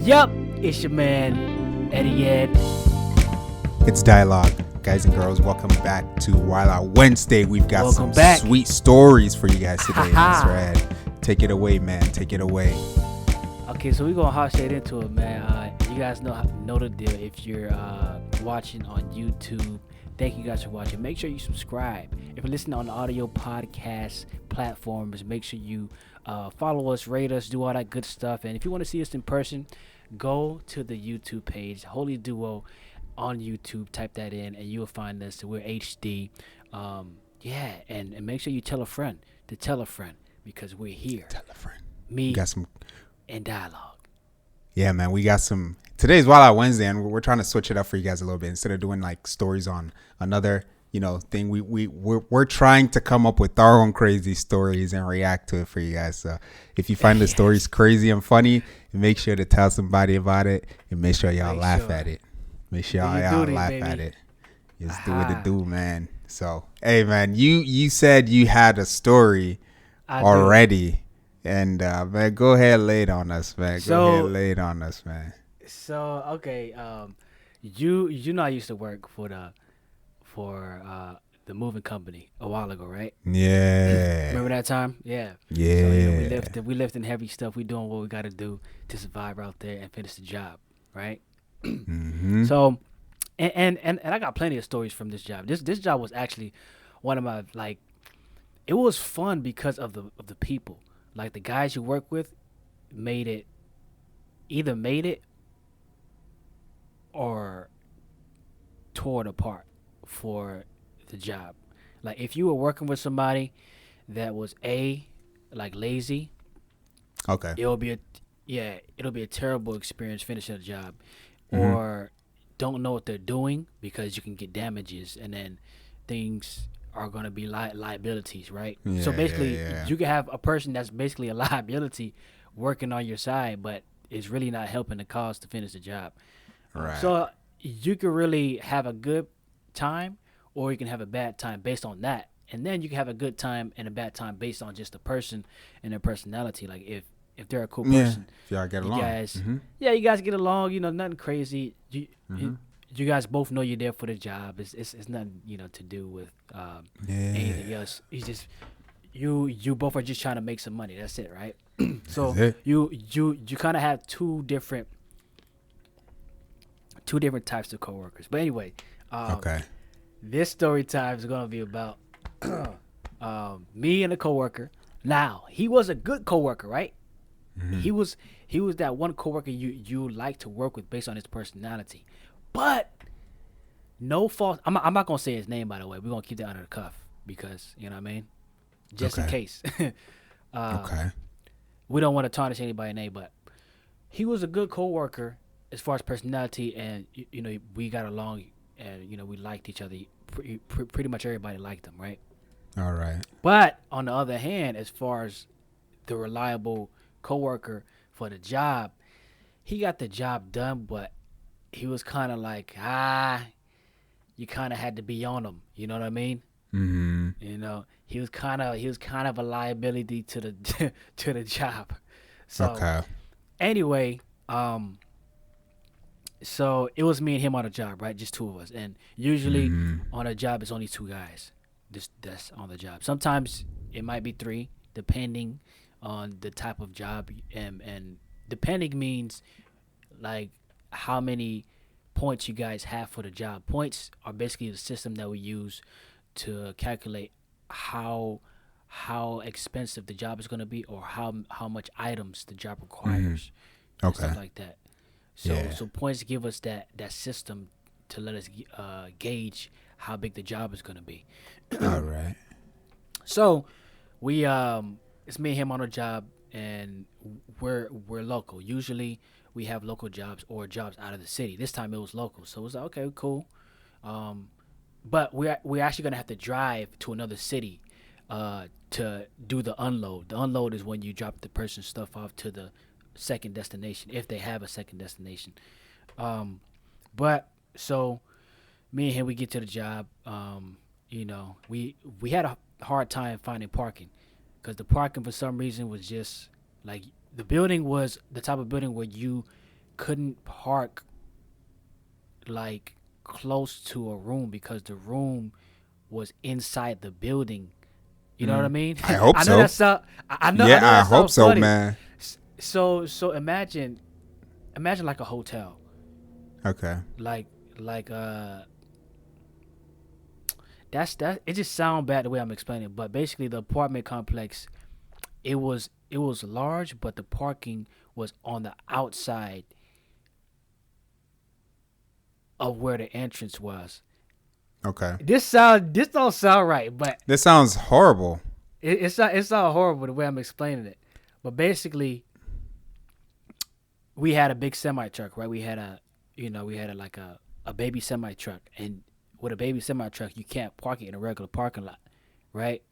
Yup, it's your man, EddyEd. It's dialogue, guys and girls. Welcome back to Wild Out Wednesday. We've got Welcome some back. sweet stories for you guys today. That's right. Take it away, man. Take it away. Okay, so we're gonna hop straight into it, man. You guys know the deal. If you're watching on YouTube, thank you guys for watching. Make sure you subscribe. If you're listening on audio podcast platforms, make sure you follow us, rate us, do all that good stuff. And if you want to see us in person, go to the YouTube page, Holy Duo on YouTube. Type that in, and you will find us. We're HD. And make sure you tell a friend to tell a friend because we're here. Tell a friend. Me We got some. and dialogue. Yeah, man. We got some. Today's Wild Out Wednesday, and we're trying to switch it up for you guys a little bit. Instead of doing like stories on another, thing, we're trying to come up with our own crazy stories and react to it for you guys. So if you find the stories crazy and funny, make sure to tell somebody about it, and make sure y'all laugh at it. Make sure y'all laugh at it. Just do what it do, man. So hey, man, you said you had a story already. And man, go ahead, lay it on us, man. Go ahead, lay it on us, man. So okay, you know I used to work for the moving company a while ago, right? Yeah. Remember that time? Yeah. Yeah. So we lifting heavy stuff. We doing what we got to do to survive out there and finish the job, right? Mm-hmm. So, and I got plenty of stories from this job. This job was actually one of my it was fun because of the people. Like the guys you work with either made it or tore it apart for the job. Like if you were working with somebody that was lazy, Okay. it'll be a terrible experience finishing a job, or don't know what they're doing because you can get damages and then things are going to be liabilities, right? So basically, you can have a person that's basically a liability working on your side, but is really not helping the cause to finish the job. Right. So you can really have a good time, or you can have a bad time based on that. And then you can have a good time and a bad time based on just the person and their personality. Like if they're a cool person, if y'all get along. you guys get along. Nothing crazy. You guys both know you're there for the job. It's nothing to do with anything else. It's just you both are just trying to make some money. That's it, right? So you kind of have two different types of coworkers. But anyway, Okay. this story time is gonna be about me and a coworker. Now he was a good coworker, right? He was that one coworker you like to work with based on his personality. But no fault. I'm not gonna say his name, by the way. We're gonna keep that under the cuff because you know what I mean, just in case. Okay. We don't want to tarnish anybody's name, but he was a good coworker as far as personality, and we got along, and we liked each other. Pretty much everybody liked him, right? All right. But on the other hand, as far as the reliable coworker for the job, he got the job done, but he was kind of like, you kind of had to be on him. You know what I mean? Mm-hmm. He was kind of a liability to the to the job. So anyway, so it was me and him on a job, right? Just two of us, and usually on a job it's only two guys. That's on the job. Sometimes it might be three, depending on the type of job, and depending means like how many points you guys have for the job. Points are basically the system that we use to calculate how expensive the job is going to be, or how much items the job requires, and stuff like that. So points give us that system to let us gauge how big the job is going to be. All right. So we it's me and him on a job, and we're local. Usually we have local jobs or jobs out of the city. This time it was local, so it was like, okay, cool. But we're actually gonna have to drive to another city to do the unload. The unload is when you drop the person's stuff off to the second destination, if they have a second destination. But so me and him, we get to the job. We had a hard time finding parking because the parking for some reason was just like, the building was the type of building where you couldn't park like close to a room because the room was inside the building. You know what I mean? I hope I know so. that sound. I Yeah, know I that hope sounds so, funny. man. So imagine like a hotel, Okay. like like that. It just sounds bad the way I'm explaining, but basically the apartment complex, it was large, but the parking was on the outside of where the entrance was. Okay. This don't sound right, but This sounds horrible. it's not horrible the way I'm explaining it. But basically, we had a big semi truck, right? We had like a baby semi truck, and with a baby semi truck, you can't park it in a regular parking lot, right?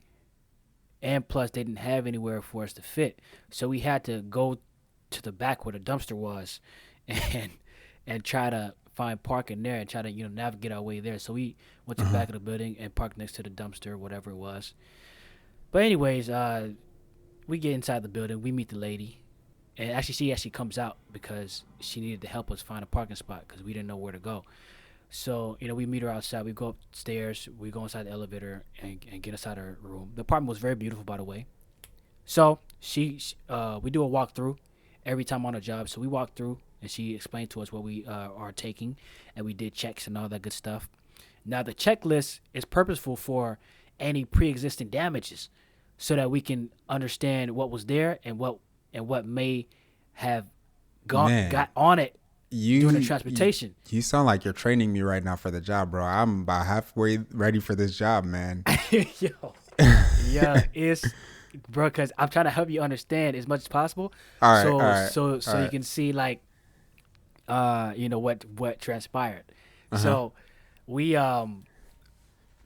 And plus, they didn't have anywhere for us to fit, so we had to go to the back where the dumpster was, and try to find parking there and try to navigate our way there. So we went to the back of the building and parked next to the dumpster, whatever it was. But anyways, we get inside the building. We meet the lady, and actually, she actually comes out because she needed to help us find a parking spot because we didn't know where to go. So we meet her outside. We go upstairs. We go inside the elevator and get inside her room. The apartment was very beautiful, by the way. So we do a walkthrough every time on a job. So we walk through, and she explained to us what we are taking, and we did checks and all that good stuff. Now the checklist is purposeful for any pre-existing damages, so that we can understand what was there and what may have Man, got on it during the you transportation. you sound like you're training me right now for the job, bro. I'm about halfway ready for this job, man. Yo, yeah, it's bro, because I'm trying to help you understand as much as possible. All right, So all right, so all you right. can see like what transpired. Uh-huh. So we um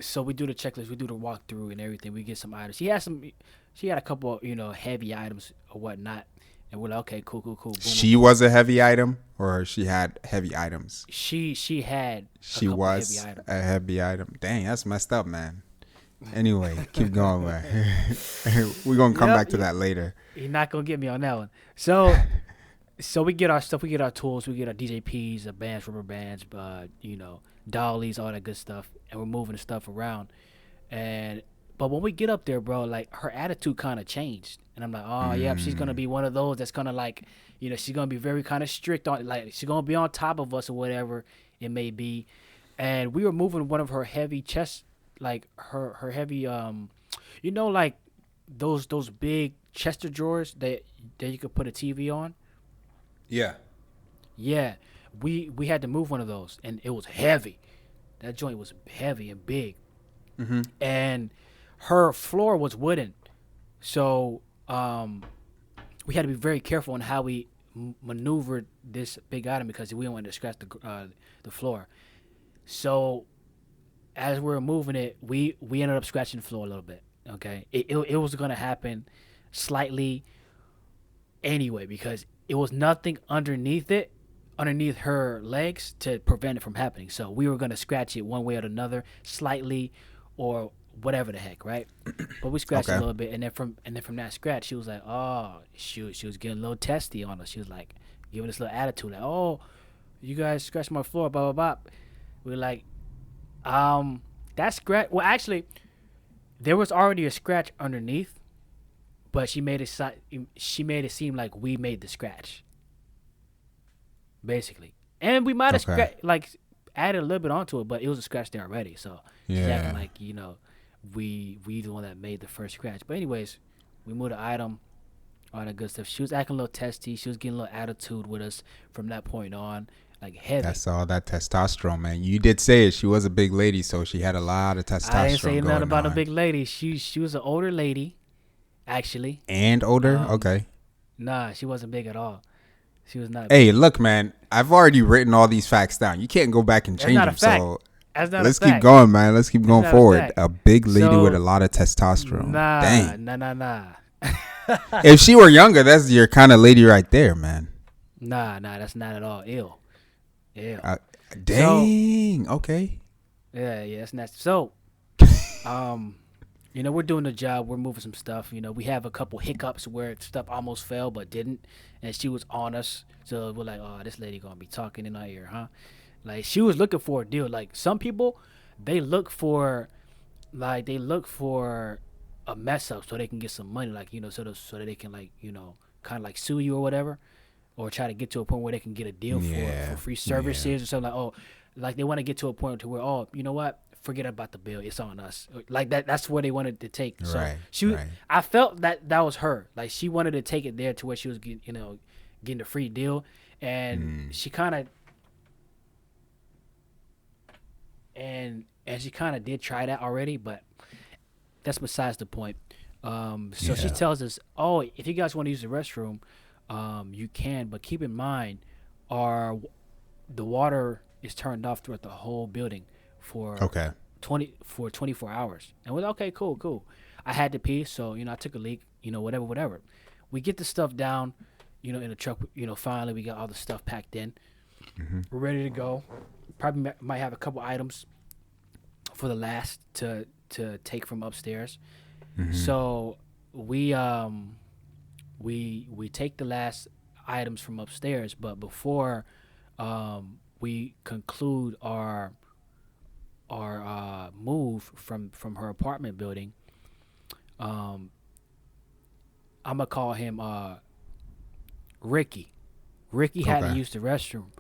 so we do the checklist, we do the walkthrough and everything. We get some items. She had a couple heavy items or whatnot, and we're like, okay, cool, cool, cool, boom, boom, She boom. was a heavy item, or she had heavy items. She had a She couple heavy was items. a heavy item. Dang, that's messed up, man. Anyway, keep going, man. We're gonna come Yep, back to that later. you're not gonna get me on that one. So we get our stuff, we get our tools, we get our DJPs, bands, rubber bands, dollies, all that good stuff, and we're moving the stuff around. And but when we get up there, bro, like her attitude kind of changed, and I'm like, oh yeah, she's gonna be one of those that's gonna like, she's gonna be very kind of strict on, like she's gonna be on top of us or whatever it may be. And we were moving one of her heavy chests, like her heavy like those big Chester drawers that you could put a TV on. Yeah. Yeah, we had to move one of those, and it was heavy. That joint was heavy and big, Mm-hmm. and her floor was wooden, so we had to be very careful on how we maneuvered this big item because we didn't want to scratch the floor. So as we were moving it, we ended up scratching the floor a little bit. Okay, it was gonna happen slightly anyway because it was nothing underneath her legs to prevent it from happening. So we were gonna scratch it one way or another, slightly, or whatever the heck, right? But we scratched it a Okay. little bit, and then from that scratch, she was like, oh, she was getting a little testy on us. She was like giving us a little attitude, like, oh, you guys scratched my floor, blah blah blah. We were like, that scratch. Well, actually, there was already a scratch underneath, but she made it seem like we made the scratch, basically. And we might have Okay. like added a little bit onto it, but it was a scratch there already. So she's acting Yeah. like we the one that made the first scratch. But anyways, we moved the item, all that good stuff. She was acting a little testy. She was getting a little attitude with us from that point on, like heavy. That's all that testosterone, man. You did say it. She was a big lady, so she had a lot of I didn't say testosterone nothing going about a on. big lady. She was an older lady, actually. And older? Um, Okay. nah, she wasn't big at all. She was not Hey, big. look, man. I've already written all these facts down. You can't go back and That's change not a them. fact. So That's not a let's keep fact. going, man. Let's keep That's going not a forward. fact. A big lady with a So lot of testosterone. nah, Dang. nah, nah, nah. If she were younger, that's your kind of lady right there, man. Nah, that's not at all ill. Ew. Uh, So dang. Okay. yeah, that's nasty. So um, we're doing the job. We're moving some stuff. We have a couple hiccups where stuff almost fell but didn't, and she was on us. So we're like, oh, this lady gonna be talking in our ear, huh? Like she was looking for a deal. Like some people, they look for, a mess up so they can get some money. Like so that they can kind of like sue you or whatever, or try to get to a point where they can get a deal for free services or something. Like like they want to get to a point to where you know what? Forget about the bill. It's on us. Like that's where they wanted to take. So I felt that was her. Like she wanted to take it there to where she was getting a free deal, and she kind of she kind of did try that already, but that's besides the point. So she tells us, oh, if you guys want to use the restroom, you can, but keep in mind, the water is turned off throughout the whole building for 24 hours. And we're like, okay, cool. I had to pee, so I took a leak, whatever. We get the stuff down, in the truck. Finally we got all the stuff packed in. We're ready to go. Probably might have a couple items for the last to take from upstairs. So we take the last items from upstairs, but before we conclude our move from her apartment building, I'm gonna call him Ricky. Ricky had to use the restroom.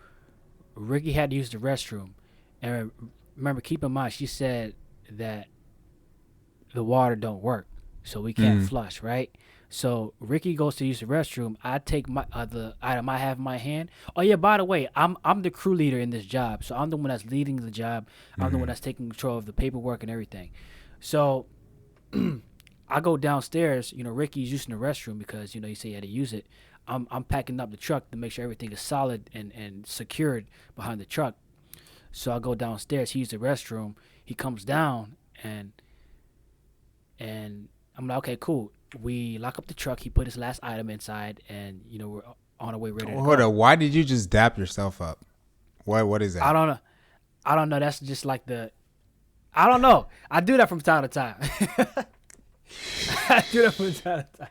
And remember, keep in mind, she said that the water don't work, so we can't flush, right? So Ricky goes to use the restroom. I take my the item I have in my hand. Oh yeah, by the way, I'm the crew leader in this job, so I'm the one that's leading the job. I'm the one that's taking control of the paperwork and everything. So I go downstairs. Ricky's using the restroom because he said he had to use it. I'm packing up the truck to make sure everything is solid and secured behind the truck. So I go downstairs. He uses the restroom. He comes down and I'm like, okay, cool. We lock up the truck. He put his last item inside, and we're on our way ready to go. Hold on. Why did you just dap yourself up? What is that? I don't know. That's just like I don't know. I do that from time to time.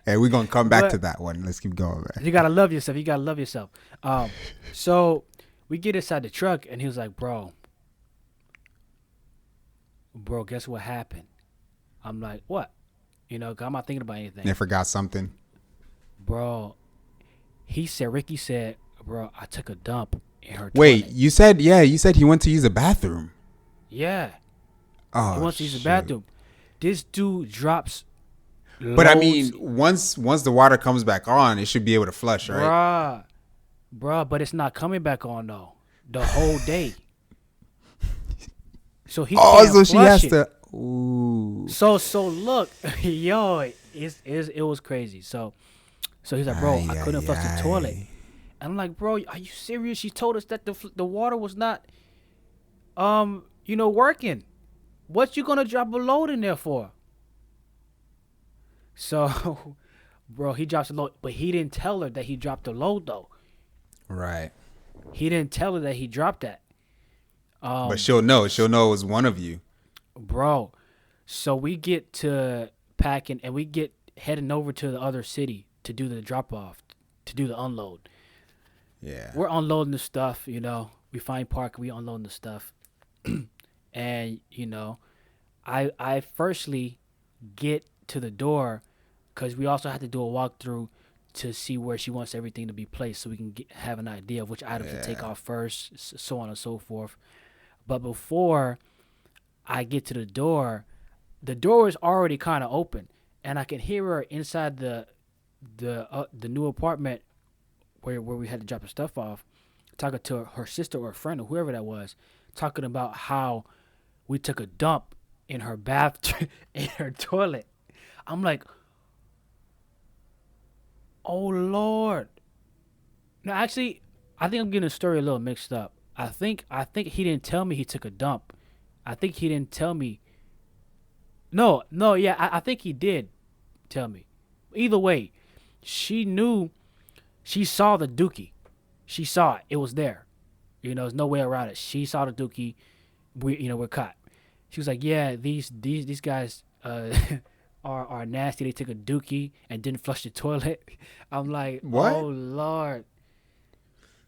Hey, we're gonna come back to that one. Let's keep going, man. You gotta love yourself. So we get inside the truck, and he was like, bro, guess what happened? I'm like, what? 'Cause I'm not thinking about anything. They forgot something. Bro, Ricky said, bro, I took a dump in her Wait, toilet. you said he went to use a bathroom. Yeah. Oh, he wants to use the bathroom. This dude drops But I mean, once the water comes back on, it should be able to flush, right? Bruh, but it's not coming back on though. The whole day. So he can't flush she has it. to. Ooh. So look, yo, it was crazy. So he's like, bro, I couldn't flush the toilet. And I'm like, bro, are you serious? She told us that the water was not, working. What you gonna drop a load in there for? So, bro, he drops a load, but he didn't tell her that he dropped a load though. Right. He didn't tell her that he dropped that. But she'll know. She'll know it was one of you. Bro, so we get to packing and we get heading over to the other city to do the drop off, to do the unload. Yeah. We're unloading the stuff, we find park, we unloading the stuff. And, I firstly get to the door because we also have to do a walkthrough to see where she wants everything to be placed so we can have an idea of which items to take off first, so on and so forth. But before I get to the door is already kind of open, and I can hear her inside the new apartment where we had to drop the stuff off, talking to her sister or a friend or whoever that was, talking about how we took a dump in her bathroom, in her toilet. I'm like, oh Lord. No, actually, I think I'm getting the story a little mixed up. I think he didn't tell me he took a dump. I think he didn't tell me. No, yeah, I think he did tell me. Either way, she knew. She saw the dookie. She saw it. It was there. There's no way around it. She saw the dookie. We're caught. She was like, yeah, these guys, are nasty. They took a dookie and didn't flush the toilet. I'm like, What? oh Lord.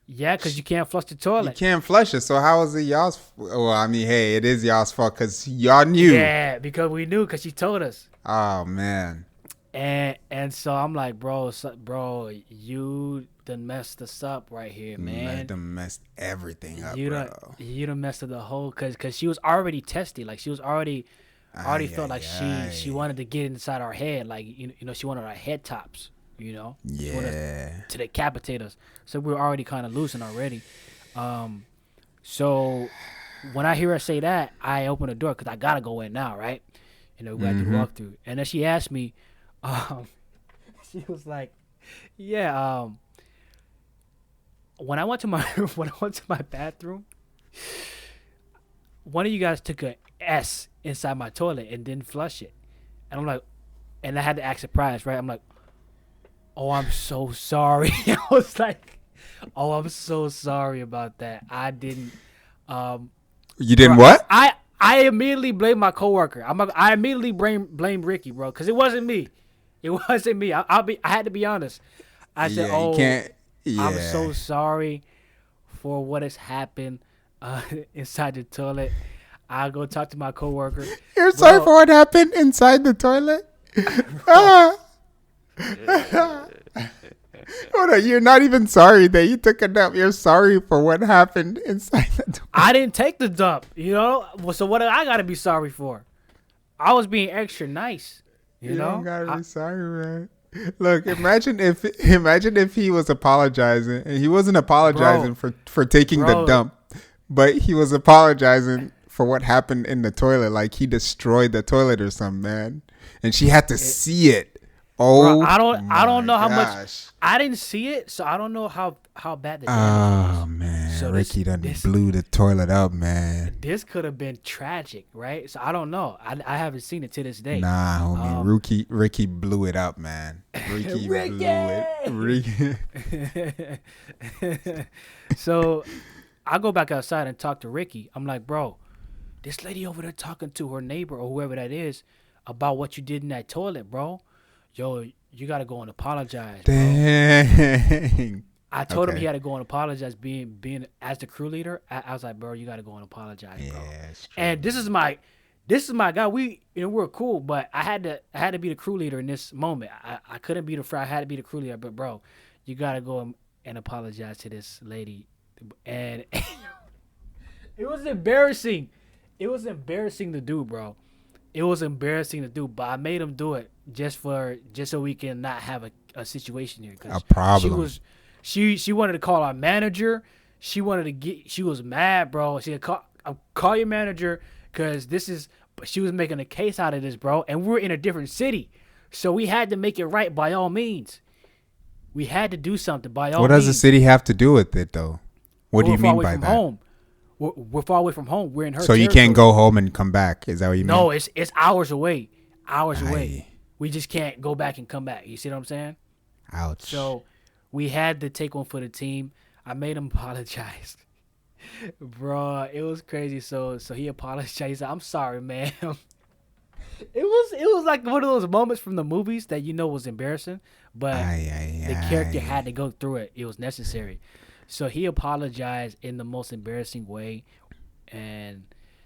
Yeah, because you can't flush the You toilet. can't flush it. So how is it y'all's? Well, I mean, hey, it is y'all's fault because y'all knew. Yeah, because we knew because she told us. Oh man. And so I'm like, bro, bro, you done messed us up right here, man. Let them mess everything up, You done bro. you done messed up the whole cause she was already testy, like she was already Ay, felt like ay, she ay. wanted to get inside our head, like she wanted our head tops, she wanted Yeah. to decapitate us. So we were already kind of losing already. So when I hear her say that, I open the door because I gotta go in now, right? We got to do the walkthrough, and then she asked me, she was like, "Yeah, when I went to my bathroom, one of you guys took a S inside my toilet and didn't flush it," and I'm like, and I had to act surprised, right? I'm like, "Oh, I'm so sorry." I was like, "Oh, I'm so sorry about that. I didn't." You didn't Bro, what? I immediately blame my coworker. I immediately blame Ricky, bro, because it wasn't me. It wasn't me. I had to be honest. I said, Yeah, you "Oh, can't. Yeah. I'm so sorry for what has happened inside the toilet." I'll go talk to my coworker. You're sorry for what happened inside the toilet? Ah. Hold on, you're not even sorry that you took a dump. You're sorry for what happened inside the toilet. I didn't take the dump, So what do I gotta be sorry for? I was being extra nice, You don't gotta be sorry, man. Look, imagine if he was apologizing and he wasn't apologizing for taking the dump, but he was apologizing for what happened in the toilet, like he destroyed the toilet or something, man. And she had to see it. Oh, bro, I don't know how much. gosh. I didn't see it, so I don't know how bad the damage was. Oh man, So Ricky done blew the toilet up, man. This could have been tragic, right? So I don't know. I haven't seen it to this day. Nah, homie, Ricky blew it up, man. Ricky blew it. Ricky. So I go back outside and talk to Ricky. I'm like, bro, this lady over there talking to her neighbor or whoever that is about what you did in that toilet, bro. Yo, you gotta go and apologize, bro. Dang. I told him he had to go and apologize. Being as the crew leader, I was like, bro, you gotta go and apologize, bro. Yeah, it's true. And this is my guy. We're cool, but I had to be the crew leader in this moment. I couldn't be the fry. I had to be the crew leader. But bro, you gotta go and apologize to this lady. And it was embarrassing. It was embarrassing to do, bro. It was embarrassing to do, but I made him do it just so we can not have a situation here. A problem. She wanted to call our manager. She was mad, bro. She said, call your manager because she was making a case out of this, bro. And we're in a different city. So we had to make it right by all means. We had to do something by all means. What does the city have to do with it, though? What do you mean by that? Home. We're far away from home. We're in her So you territory. can't go home and come back. Is that what you mean? No, it's hours away. Hours away. We just can't go back and come back. You see what I'm saying? Ouch. So we had to take one for the team. I made him apologize. Bro, it was crazy. So he apologized. He said, "I'm sorry, man." It was like one of those moments from the movies that was embarrassing, but the character had to go through it. It was necessary. So he apologized in the most embarrassing way, and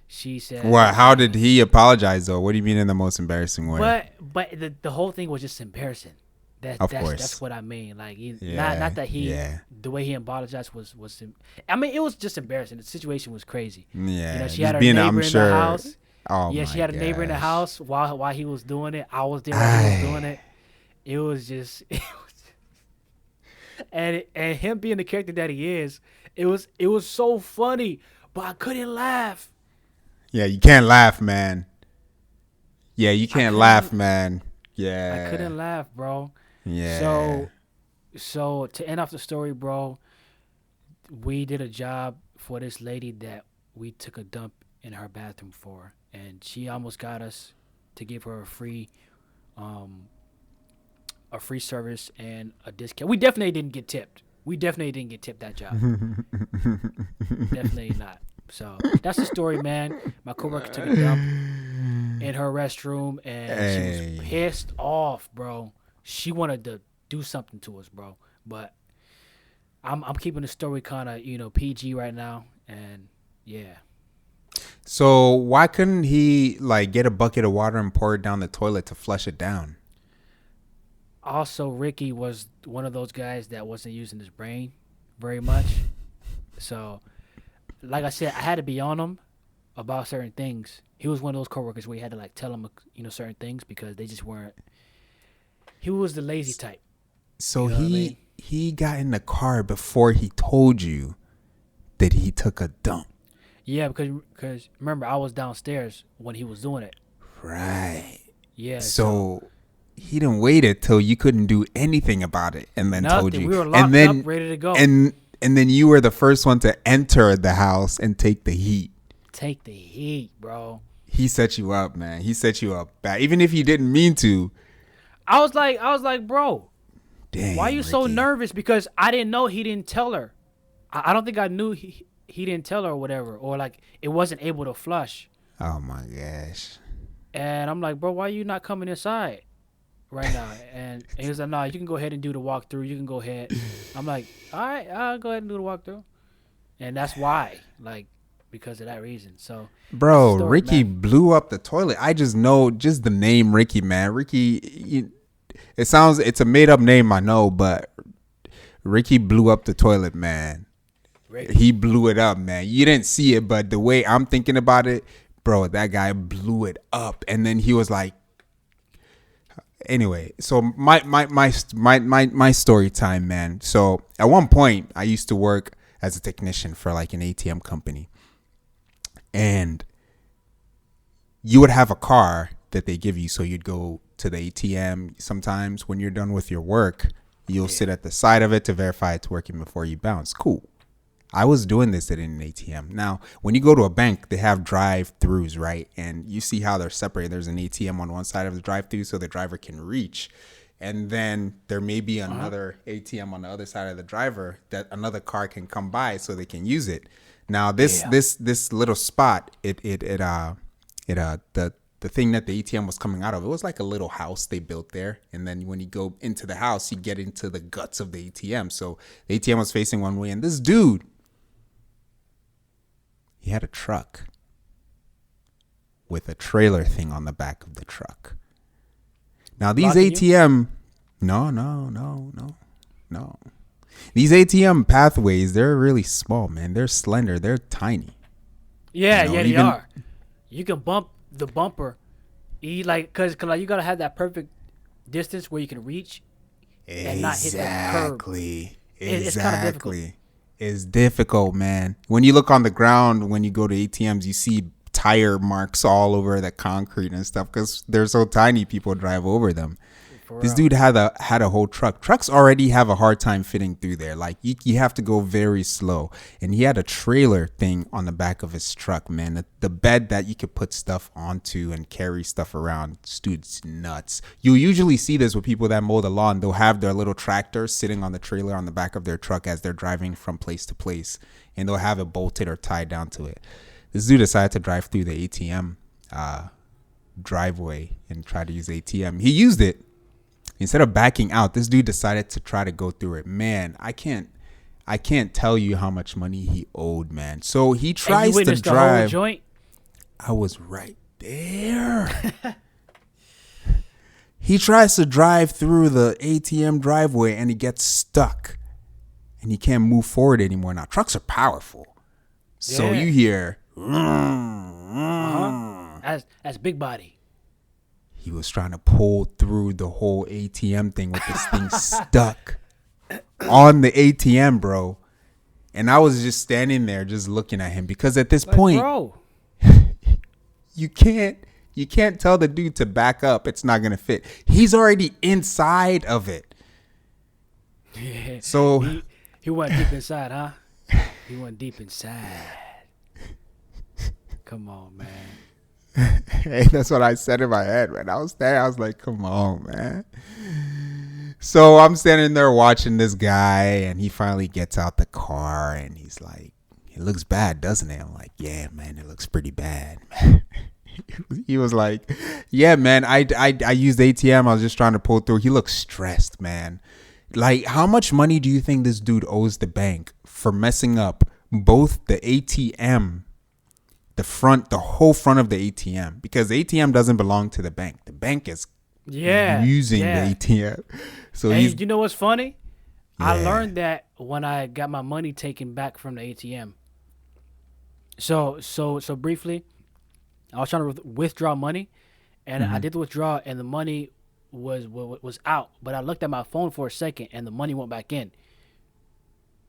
she said, "What? How did he apologize, though? What do you mean in the most embarrassing way?" But the whole thing was just embarrassing. That's what I mean. Like, not that the way he apologized was. I mean, it was just embarrassing. The situation was crazy. Yeah, she had her neighbor in the house. Oh yeah, she had a neighbor in the house while he was doing it. I was there while he was doing it. It was just. And him being the character that he is, it was so funny, but I couldn't laugh. Yeah, you can't laugh, man. Yeah, you can't laugh, man. Yeah, I couldn't laugh, bro. Yeah. So to end off the story, bro, we did a job for this lady that we took a dump in her bathroom for, and she almost got us to give her a free service and a discount. We definitely didn't get tipped. That job. Definitely not. So that's the story, man. My coworker took a dump in her restroom, and she was Hey. pissed off, bro. She wanted to do something to us, bro. But I'm keeping the story kind of PG right now, and yeah. So why couldn't he like get a bucket of water and pour it down the toilet to flush it down? Also, Ricky was one of those guys that wasn't using his brain very much. So, like I said, I had to be on him about certain things. He was one of those coworkers where you had to like tell him, certain things because they just weren't. He was the lazy type. So You know what I mean? he got in the car before he told you that he took a dump. Yeah, because remember I was downstairs when he was doing it. Right. Yeah. So he didn't wait until you couldn't do anything about it and then told nothing. you. We were locked up, ready to go. And then you were the first one to enter the house and take the heat. Take the heat, bro. He set you up, man. He set you up bad. Even if you didn't mean to. I was like, bro, Dang, why are you so Ricky. nervous? Because I didn't know he didn't tell her. I don't think I knew he didn't tell her or whatever, or like it wasn't able to flush. Oh my gosh. And I'm like, bro, why are you not coming inside right now? And he was like, nah, you can go ahead and do the walkthrough. You can go ahead. I'm like, all right, I'll go ahead and do the walkthrough. And that's why, like, because of that reason. So, Bro, story, Ricky man. blew up the toilet. I just know just the name Ricky, man. Ricky, it's a made up name, I know, but Ricky blew up the toilet, man. Ricky. He blew it up, man. You didn't see it, but the way I'm thinking about it, bro, that guy blew it up. And then he was like, anyway, so my story time, man. So at one point I used to work as a technician for like an ATM company. And you would have a car that they give you. So you'd go to the ATM. Sometimes when you're done with your work, you'll sit at the side of it to verify it's working before you bounce. Cool. I was doing this at an ATM. Now, when you go to a bank, they have drive-throughs, right? And you see how they're separated. There's an ATM on one side of the drive-through so the driver can reach. And then there may be another ATM on the other side of the driver that another car can come by so they can use it. Now, this little spot, the thing that the ATM was coming out of, it was like a little house they built there. And then when you go into the house, you get into the guts of the ATM. So the ATM was facing one way. And this dude, he had a truck with a trailer thing on the back of the truck. Now, these ATM, no. These ATM pathways, they're really small, man. They're slender. They're tiny. Yeah, they are. You can bump the bumper, cause you gotta have that perfect distance where you can reach and not hit that curb. It's kind of difficult. It's difficult, man. When you look on the ground, when you go to ATMs, you see tire marks all over the concrete and stuff because they're so tiny. People drive over them. This dude had a whole truck. Trucks already have a hard time fitting through there. Like you have to go very slow. And he had a trailer thing on the back of his truck, man. The bed that you could put stuff onto and carry stuff around. This dude's nuts. You usually see this with people that mow the lawn. They'll have their little tractor sitting on the trailer on the back of their truck as they're driving from place to place. And they'll have it bolted or tied down to it. This dude decided to drive through the ATM driveway and try to use ATM. He used it. Instead of backing out, this dude decided to try to go through it. Man, I can't tell you how much money he owed, man. So he tries to drive. The whole joint? I was right there. He tries to drive through the ATM driveway and he gets stuck. And he can't move forward anymore. Now, trucks are powerful. So you hear... That's big body. He was trying to pull through the whole ATM thing with this thing stuck on the ATM, bro. And I was just standing there just looking at him because at this point, bro, you can't tell the dude to back up. It's not going to fit. He's already inside of it. So he went deep inside, huh? He went deep inside. Come on, man. Hey, that's what I said in my head when I was there. I was like, come on, man. So I'm standing there watching this guy and he finally gets out the car and he's like, it looks bad, doesn't it? I'm like, yeah, man, it looks pretty bad. He was like, yeah, man, I used ATM. I was just trying to pull through. He looks stressed, man. Like, how much money do you think this dude owes the bank for messing up both the ATM, the whole front of the ATM? Because the ATM doesn't belong to the bank. The bank is using the ATM. So and you know what's funny? Yeah. I learned that when I got my money taken back from the ATM. So briefly, I was trying to withdraw money, and I did the withdrawal, and the money was out. But I looked at my phone for a second, and the money went back in.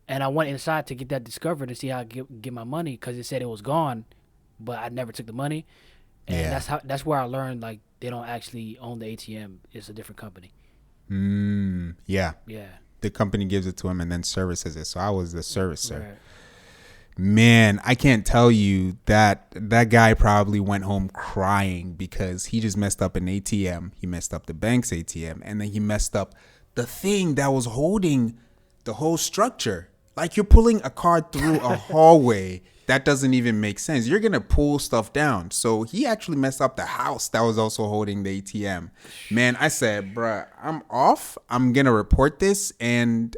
And I went inside to get that discovered to see how I get my money, because it said it was gone, but I never took the money. And that's where I learned, like, they don't actually own the ATM. It's a different company. Yeah. Yeah. The company gives it to him and then services it. So I was the servicer. Right. Man, I can't tell you that guy probably went home crying because he just messed up an ATM. He messed up the bank's ATM, and then he messed up the thing that was holding the whole structure. Like, you're pulling a card through a hallway. That doesn't even make sense. You're going to pull stuff down. So he actually messed up the house that was also holding the ATM. Man, I said, bruh, I'm off. I'm going to report this, and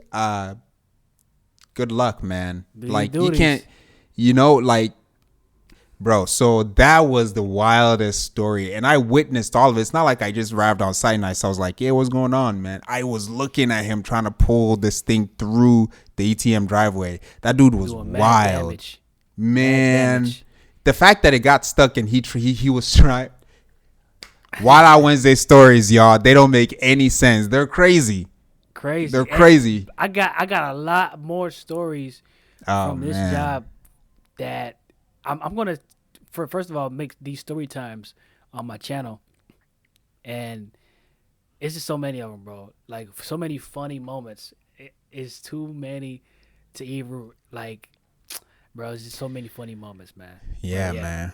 good luck, man. Like, you can't, like, bro. So that was the wildest story, and I witnessed all of it. It's not like I just arrived on site and I was like, yeah, what's going on, man? I was looking at him trying to pull this thing through the ATM driveway. That dude was wild, man. The fact that it got stuck and he was trying. Wild Out Wednesday stories, y'all. They don't make any sense. They're crazy. They're crazy. I got a lot more stories from this job that I'm gonna, first of all, make these story times on my channel, and it's just so many of them, bro. Like, so many funny moments. It's too many to even, like, bro. It's just so many funny moments, man. Yeah, man.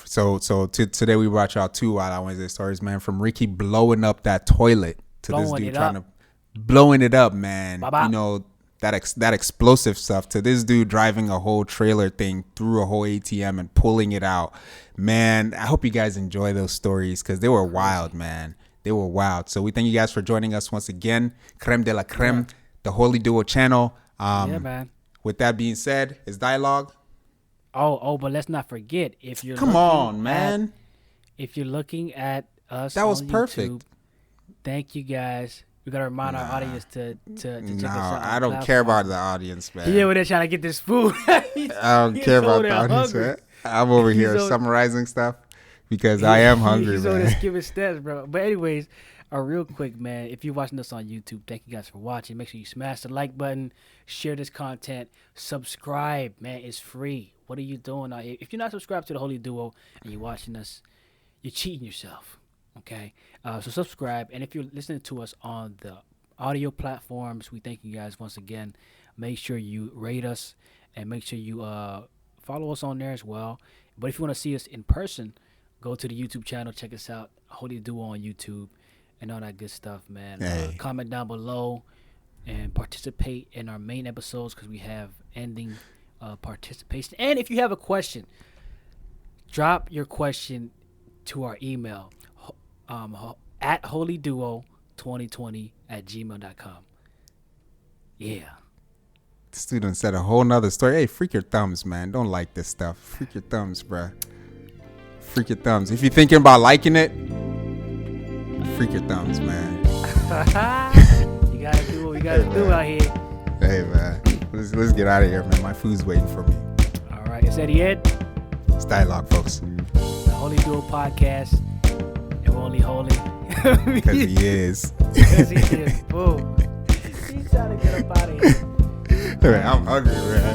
So today we brought y'all 2 Wild Out Wednesday stories, man. From Ricky blowing up that toilet to this dude blowing it up, man. Bye-bye. You know, that explosive stuff, to this dude driving a whole trailer thing through a whole ATM and pulling it out. Man, I hope you guys enjoy those stories because they were wild, man. They were wild. So we thank you guys for joining us once again. Creme de la creme, the Holy Duo channel. Yeah, man. With that being said, it's dialogue. Oh, but let's not forget, if you're if you're looking at us, that was on perfect. YouTube, thank you guys. We gotta remind our audience to check us out. I don't care about the audience, man. Yeah, they're trying to get this food. I don't care about the audience, man. I'm over here summarizing stuff because I am hungry, he's man. He's giving stats, bro. But anyways, real quick, man, if you're watching us on YouTube, thank you guys for watching. Make sure you smash the like button, share this content, subscribe, man. It's free. What are you doing? If you're not subscribed to the Holy Duo and you're watching us, you're cheating yourself. Okay, so subscribe, and if you're listening to us on the audio platforms, we thank you guys once again. Make sure you rate us, and make sure you follow us on there as well. But if you want to see us in person, go to the YouTube channel, check us out, Holy Duo on YouTube, and all that good stuff, man. Hey. Comment down below and participate in our main episodes because we have ending participation. And if you have a question, drop your question to our email at holyduo2020@gmail.com. Yeah. The student said a whole nother story. Hey, freak your thumbs, man. Don't like this stuff. Freak your thumbs, bruh. Freak your thumbs. If you're thinking about liking it, freak your thumbs, man. You gotta do what you gotta do out here. Hey, man. Let's get out of here, man. My food's waiting for me. All right. It's EddyEd. It's dialogue, folks. The Holy Duo podcast. And we're only holy. Because he is. Because he is. Boom. He's trying to get up out of here. I'm hungry, man.